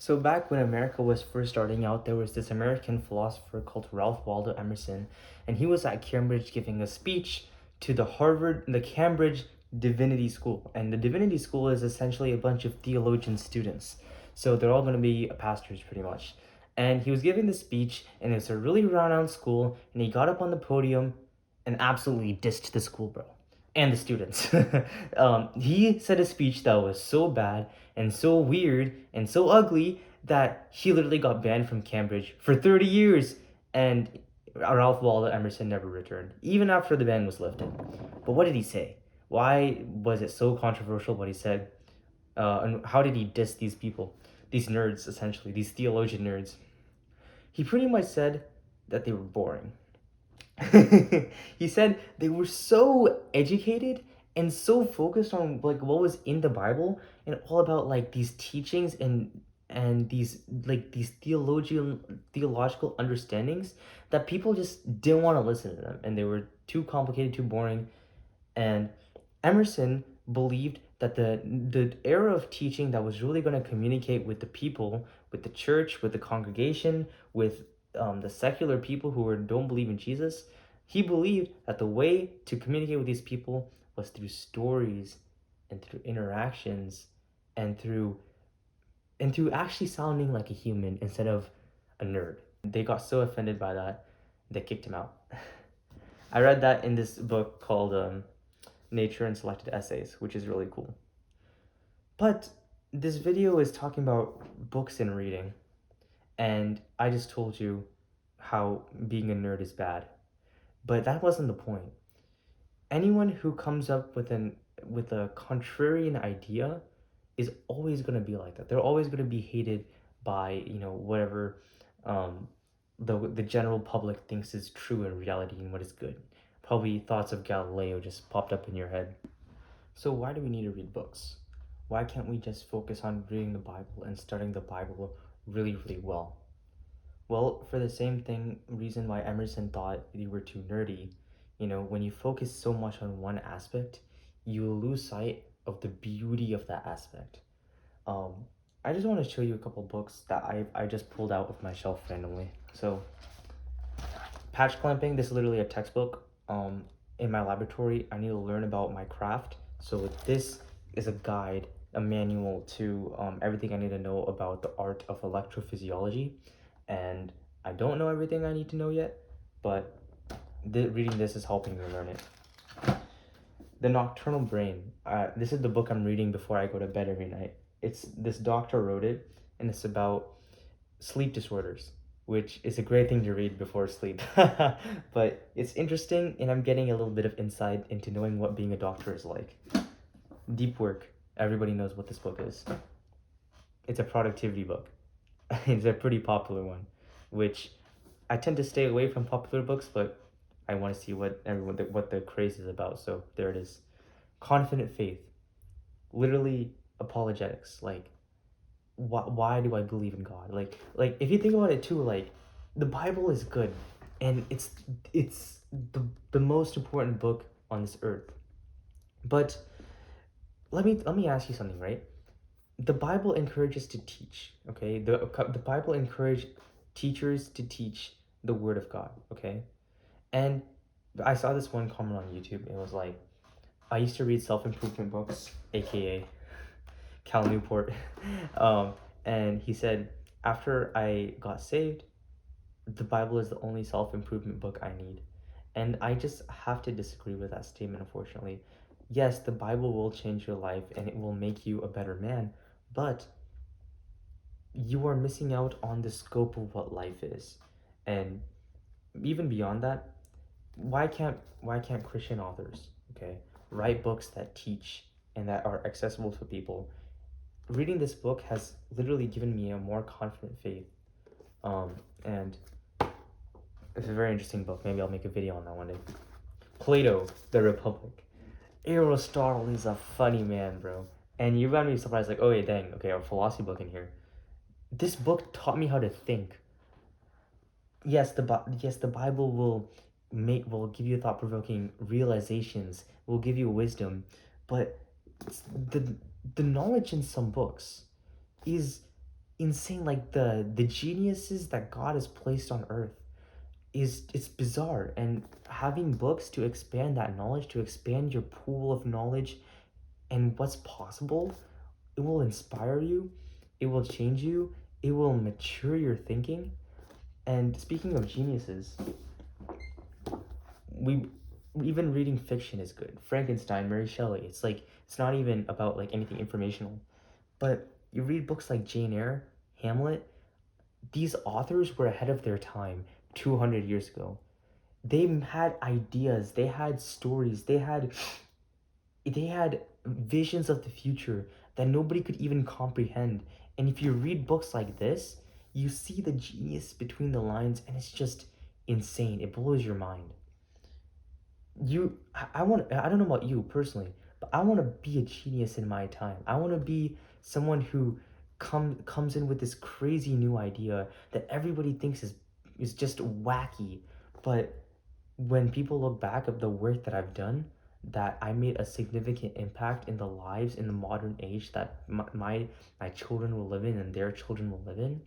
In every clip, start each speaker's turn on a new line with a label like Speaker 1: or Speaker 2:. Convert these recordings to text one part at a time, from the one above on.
Speaker 1: So back when America was first starting out, there was this American philosopher called Ralph Waldo Emerson, and he was at Cambridge giving a speech to the Cambridge Divinity School. And the Divinity School is essentially a bunch of theologian students. So they're all going to be pastors pretty much. And he was giving the speech, and it's a really renowned school, and he got up on the podium and absolutely dissed the school, bro, and the students. He said a speech that was so bad and so weird and so ugly that he literally got banned from Cambridge for 30 years, and Ralph Waldo Emerson never returned, even after the ban was lifted. But what did he say? Why was it so controversial what he said? And how did he diss these people, these nerds, essentially, these theologian nerds? He pretty much said that they were boring. He said they were so educated and so focused on like what was in the Bible and all about like these teachings and these theological understandings that people just didn't want to listen to them, and they were too complicated, too boring. And Emerson believed that the era of teaching that was really going to communicate with the people, with the church, with the congregation, with the secular people who don't believe in Jesus, he believed that the way to communicate with these people was through stories and through interactions and through actually sounding like a human instead of a nerd. They got so offended by that, they kicked him out. I read that in this book called Nature and Selected Essays, which is really cool. But this video is talking about books and reading, and I just told you how being a nerd is bad. But that wasn't the point. Anyone who comes up with a contrarian idea is always going to be like that. They're always going to be hated by, whatever the general public thinks is true in reality and what is good. Probably thoughts of Galileo just popped up in your head. So why do we need to read books? Why can't we just focus on reading the Bible and studying the Bible really, really well? Well, for the same reason why Emerson thought you were too nerdy, when you focus so much on one aspect, you lose sight of the beauty of that aspect. I just want to show you a couple books that I just pulled out of my shelf randomly. So, patch clamping, this is literally a textbook. In my laboratory, I need to learn about my craft. So this is a guide, a manual to everything I need to know about the art of electrophysiology. And I don't know everything I need to know yet, but reading this is helping me learn it. The Nocturnal Brain. This is the book I'm reading before I go to bed every night. This doctor wrote it, and it's about sleep disorders, which is a great thing to read before sleep. But it's interesting, and I'm getting a little bit of insight into knowing what being a doctor is like. Deep Work. Everybody knows what this book is. It's a productivity book. It's a pretty popular one, which I tend to stay away from popular books, but I want to see what the craze is about. So there it is. Confident Faith. Literally apologetics. Like, why do I believe in God? Like if you think about it too, like the Bible is good, and it's the most important book on this earth. But let me ask you something, right? The Bible encourages to teach, okay? The Bible encouraged teachers to teach the Word of God, okay? And I saw this one comment on YouTube. It was like, I used to read self-improvement books, aka Cal Newport. And he said, after I got saved, the Bible is the only self-improvement book I need. And I just have to disagree with that statement, unfortunately. Yes, the Bible will change your life and it will make you a better man, but you are missing out on the scope of what life is. And even beyond that, why can't Christian authors, okay, write books that teach and that are accessible to people? Reading this book has literally given me a more confident faith. And it's a very interesting book. Maybe I'll make a video on that one day. Plato, The Republic. Aristotle is a funny man, bro. And you're gonna be surprised, like, oh, yeah, dang, okay, a philosophy book in here. This book taught me how to think. Yes, the Bible will give you thought-provoking realizations, will give you wisdom, but the knowledge in some books is insane. Like the geniuses that God has placed on earth it's bizarre. And having books to expand that knowledge, to expand your pool of knowledge and what's possible, it will inspire you, it will change you, it will mature your thinking. And speaking of geniuses, we even reading fiction is good. Frankenstein, Mary Shelley. It's like it's not even about like anything informational. But you read books like Jane Eyre, Hamlet, these authors were ahead of their time 200 years ago. They had ideas, they had stories, they had visions of the future that nobody could even comprehend. And if you read books like this, you see the genius between the lines, and it's just insane. It blows your mind. I don't know about you personally, but I want to be a genius in my time. I want to be someone who comes in with this crazy new idea that everybody thinks is just wacky. But when people look back at the work that I've done, that I made a significant impact in the lives in the modern age that my children will live in and their children will live in,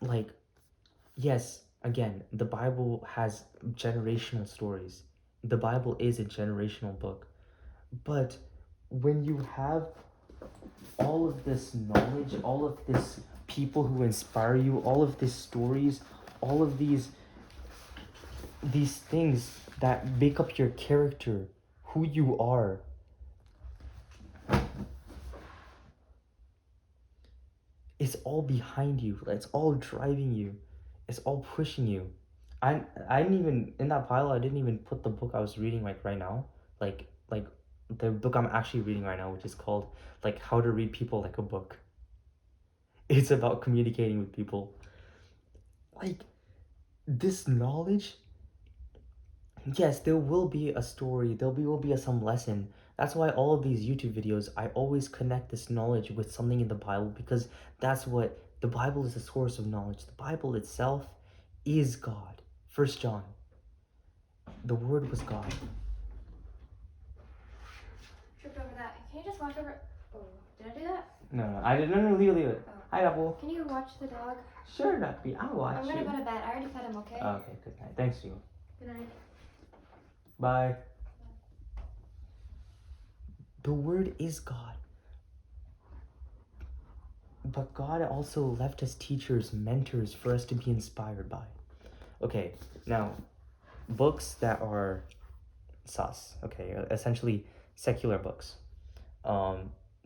Speaker 1: like, yes, again, the Bible has generational stories. The Bible is a generational book. But when you have all of this knowledge, all of this people who inspire you, all of these stories, all of these things that make up your character, who you are, it's all behind you. It's all driving you. It's all pushing you. I didn't even in that pile. I didn't even put the book I was reading like right now, like the book I'm actually reading right now, which is called like How to Read People Like a Book. It's about communicating with people. Like this knowledge, yes, there will be a story, will be some lesson. That's why all of these YouTube videos, I always connect this knowledge with something in the Bible, because that's what the Bible is, a source of knowledge. The Bible itself is God. 1 John, the Word was God.
Speaker 2: Tripped over that. Can you just watch over? Oh, did I do that?
Speaker 1: No, I didn't. No, leave it.
Speaker 2: Oh.
Speaker 1: Hi, Apple.
Speaker 2: Can you watch the dog?
Speaker 1: Sure, Ducky. I'll watch
Speaker 2: I'm
Speaker 1: you.
Speaker 2: gonna go to bed. I already fed him. Okay.
Speaker 1: Okay, good night. Thanks, you.
Speaker 2: Good night.
Speaker 1: Bye. The Word is God. But God also left us teachers, mentors for us to be inspired by. Okay, now, books that are sus, okay, essentially secular books.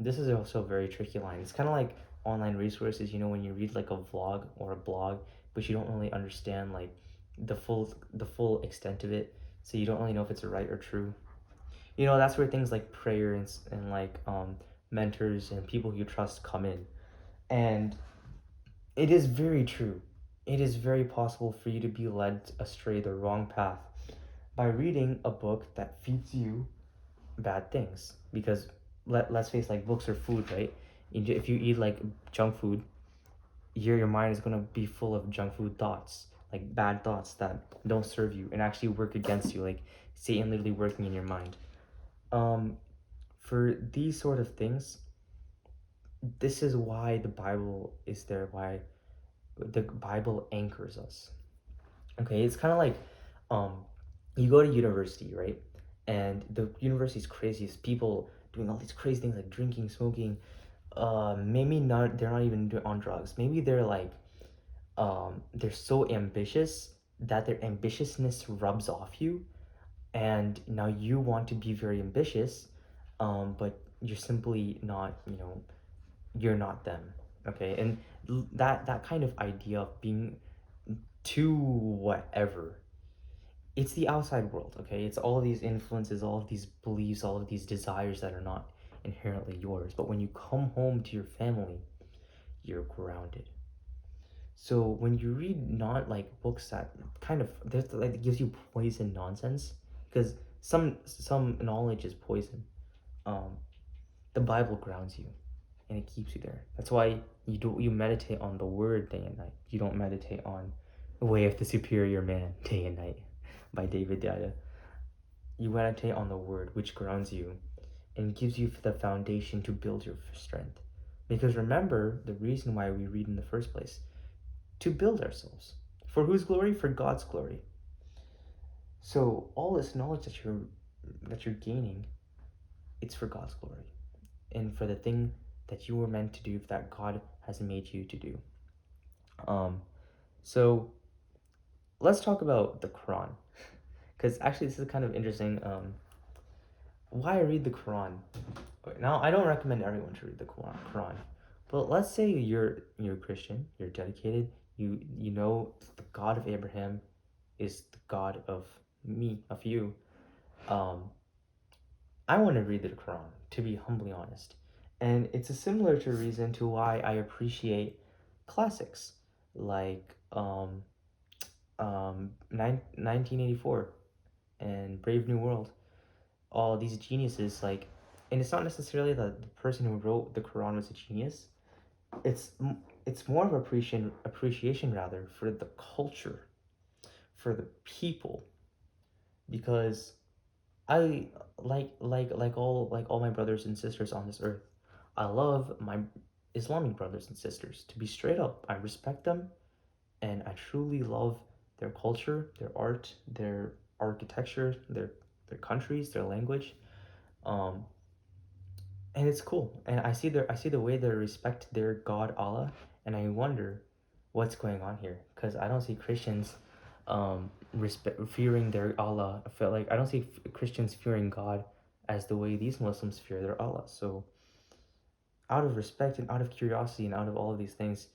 Speaker 1: This is also a very tricky line. It's kind of like online resources, you know, when you read like a vlog or a blog, but you don't really understand like the full extent of it, so you don't really know if it's right or true. You know, that's where things like prayer and like mentors and people you trust come in. And it is very true. It is very possible for you to be led astray the wrong path by reading a book that feeds you bad things. Because let's face, like, books are food, right? If you eat like junk food, your mind is gonna be full of junk food thoughts, like bad thoughts that don't serve you and actually work against you, like Satan literally working in your mind. For these sort of things, this is why the Bible is there, why the Bible anchors us. Okay, it's kind of like you go to university, right? And the university is crazy. It's people doing all these crazy things like drinking, smoking. Maybe not. They're not even on drugs. Maybe they're like, they're so ambitious that their ambitiousness rubs off you, and now you want to be very ambitious, but you're simply not. You know, you're not them. Okay, and that kind of idea of being too whatever, it's the outside world. Okay, it's all of these influences, all of these beliefs, all of these desires that are not inherently yours. But when you come home to your family, you're grounded. So when you read not like books that kind of like gives you poison nonsense, because some knowledge is poison, the Bible grounds you and it keeps you there. That's why you meditate on the Word day and night. You don't meditate on The Way of the Superior Man day and night by David Dada. You meditate on the Word, which grounds you and gives you the foundation to build your strength. Because remember the reason why we read in the first place: to build ourselves. For whose glory? For God's glory. So all this knowledge that you're gaining, it's for God's glory and for the thing that you were meant to do, that God has made you to do. So let's talk about the Quran, because actually this is kind of interesting. Why I read the Quran? Now I don't recommend everyone to read the Quran, but let's say you're a Christian, you're dedicated, you know the God of Abraham is the God of me, of you. I want to read the Quran, to be humbly honest. And it's a similar to reason to why I appreciate classics like 1984 and Brave New World. All these geniuses, like, and it's not necessarily that the person who wrote the Quran was a genius. It's it's more of appreciation rather for the culture, for the people, because I like all my brothers and sisters on this earth. I love my Islamic brothers and sisters. To be straight up, I respect them, and I truly love their culture, their art, their architecture, their countries, their language. Um, and it's cool. And I see the way they respect their God Allah, and I wonder what's going on here, because I don't see Christians fearing their Allah. I feel like I don't see Christians fearing God as the way these Muslims fear their Allah. So out of respect and out of curiosity and out of all of these things,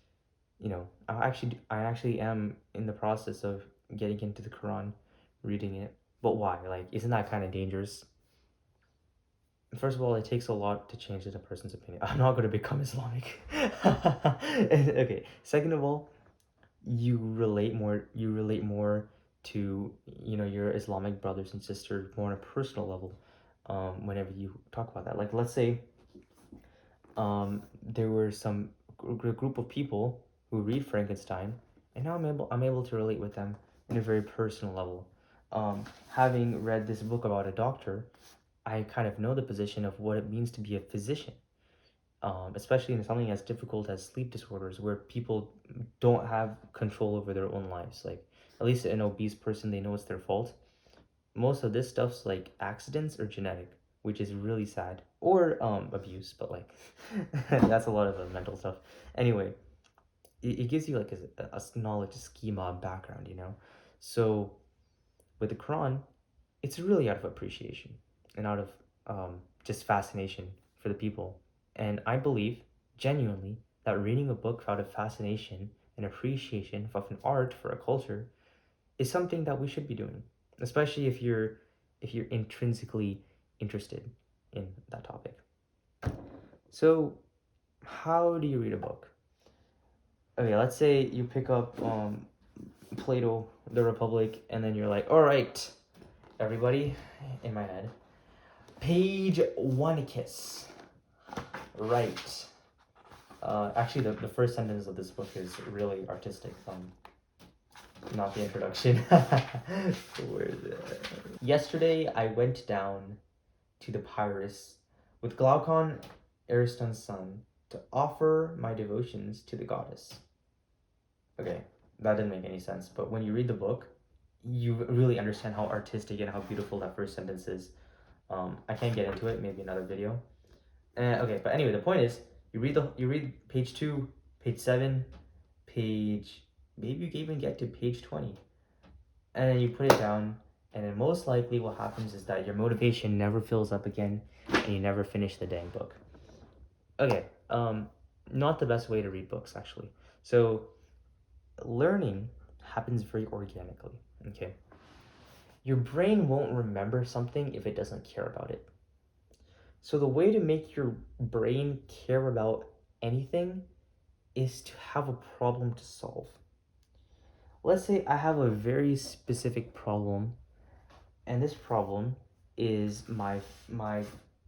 Speaker 1: I actually am in the process of getting into the Quran, reading it. But why? Like, isn't that kind of dangerous? First of all, it takes a lot to change a person's opinion. I'm not going to become Islamic. Okay. Second of all, you relate more. You relate more to your Islamic brothers and sisters more on a personal level. Whenever you talk about that, like, let's say there were some group of people who read Frankenstein, and now I'm able to relate with them in a very personal level. Having read this book about a doctor, I kind of know the position of what it means to be a physician, especially in something as difficult as sleep disorders, where people don't have control over their own lives. Like, at least an obese person, they know it's their fault. Most of this stuff's like accidents or genetic, which is really sad, or abuse, but like that's a lot of mental stuff. Anyway, it gives you like a knowledge, schema, background. So with the Quran, it's really out of appreciation and out of just fascination for the people. And I believe genuinely that reading a book out of fascination and appreciation of an art for a culture is something that we should be doing, especially if you're intrinsically interested in that topic. So, how do you read a book? Okay, let's say you pick up Plato, The Republic, and then you're like, all right, everybody, in my head, page one kiss. Right. Actually, the first sentence of this book is really artistic. Not the introduction. Where is it? Yesterday, I went down to the Pyrus with Glaucon, Ariston's son, to offer my devotions to the goddess. Okay, that didn't make any sense, but when you read the book, you really understand how artistic and how beautiful that first sentence is. I can't get into it, maybe another video. Okay, but anyway, the point is, you read page 2, page 7, page, maybe you can even get to page 20, and then you put it down, and then most likely what happens is that your motivation never fills up again, and you never finish the dang book. Okay, not the best way to read books, actually. So learning happens very organically. Okay, your brain won't remember something if it doesn't care about it. So the way to make your brain care about anything is to have a problem to solve. Let's say I have a very specific problem, and this problem is my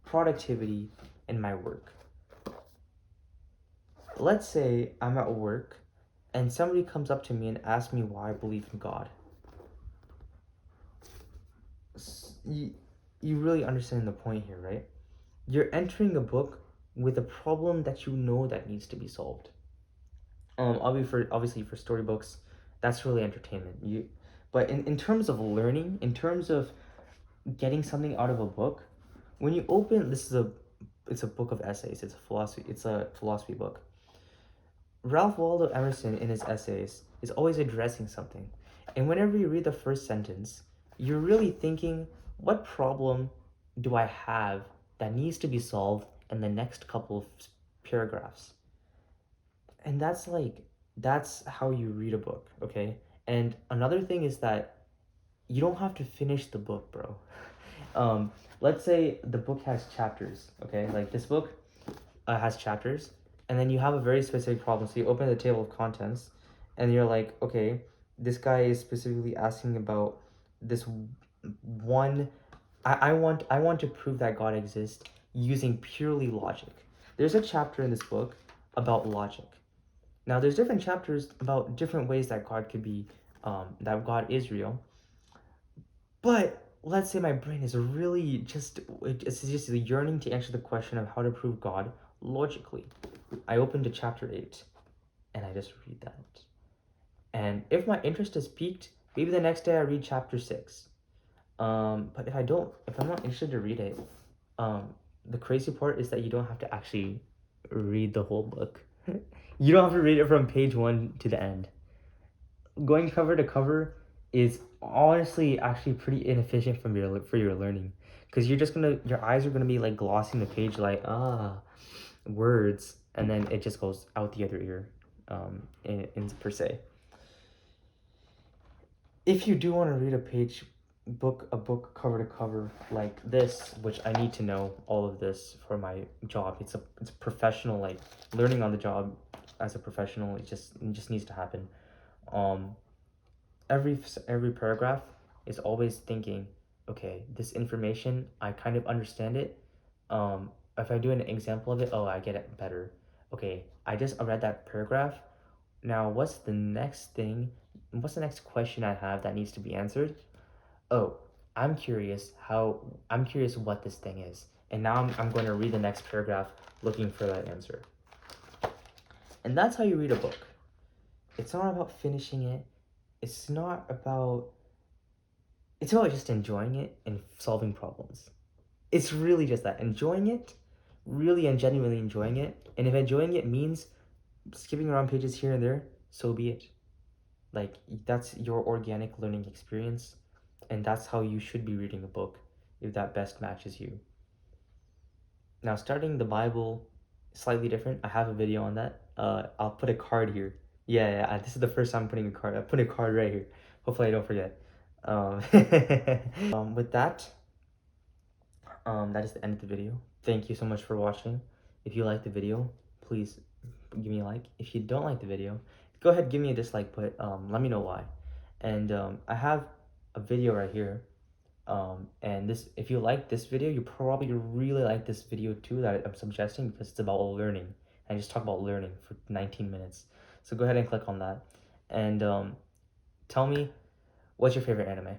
Speaker 1: productivity in my work. Let's say I'm at work and somebody comes up to me and asks me why I believe in God. You really understand the point here, right? You're entering a book with a problem that you know that needs to be solved. Obviously for storybooks, that's really entertainment. But in terms of learning, in terms of getting something out of a book, when you open it's a book of essays. It's a philosophy book. Ralph Waldo Emerson in his essays is always addressing something. And whenever you read the first sentence, you're really thinking, what problem do I have that needs to be solved in the next couple of paragraphs? And that's how you read a book, okay? And another thing is that you don't have to finish the book, bro. Let's say the book has chapters, okay? Like this book has chapters, and then you have a very specific problem. So you open the table of contents, and you're like, okay, this guy is specifically asking about this one. I want to prove that God exists using purely logic. There's a chapter in this book about logic. Now, there's different chapters about different ways that God could be, that God is real. But let's say my brain is really it's just yearning to answer the question of how to prove God logically. I open to chapter 8 and I just read that. And if my interest is piqued, maybe the next day I read chapter 6. But if I'm not interested to read it, the crazy part is that you don't have to actually read the whole book. You don't have to read it from page 1 to the end. Going cover to cover is honestly actually pretty inefficient for your learning, because your eyes are gonna be like glossing the page like words, and then it just goes out the other ear, in per se. If you do want to read a book cover to cover like this, which I need to know all of this for my job. It's professional, like learning on the job as a professional. It just needs to happen. Um, every paragraph is always thinking, okay, this information I kind of understand it. If I do an example of it, oh, I get it better. Okay, I just read that paragraph. Now, what's the next thing? What's the next question I have that needs to be answered? Oh, I'm curious what this thing is. And now I'm going to read the next paragraph looking for that answer. And that's how you read a book. It's not about finishing it. It's about just enjoying it and solving problems. It's really just that. Enjoying it, really and genuinely enjoying it. And if enjoying it means skipping around pages here and there, so be it. Like, that's your organic learning experience, and that's how you should be reading a book if that best matches you. Now, starting the Bible, slightly different. I have a video on that. I'll put a card here. Yeah, this is the first time I'm putting a card. I put a card right here. Hopefully I don't forget. With that, that is the end of the video. Thank you so much for watching. If you like the video, please give me a like. If you don't like the video, go ahead, give me a dislike, but let me know why. And I have a video right here. And if you like this video, you probably really like this video too that I'm suggesting, because it's about learning. I just talk about learning for 19 minutes. So go ahead and click on that. And tell me, what's your favorite anime?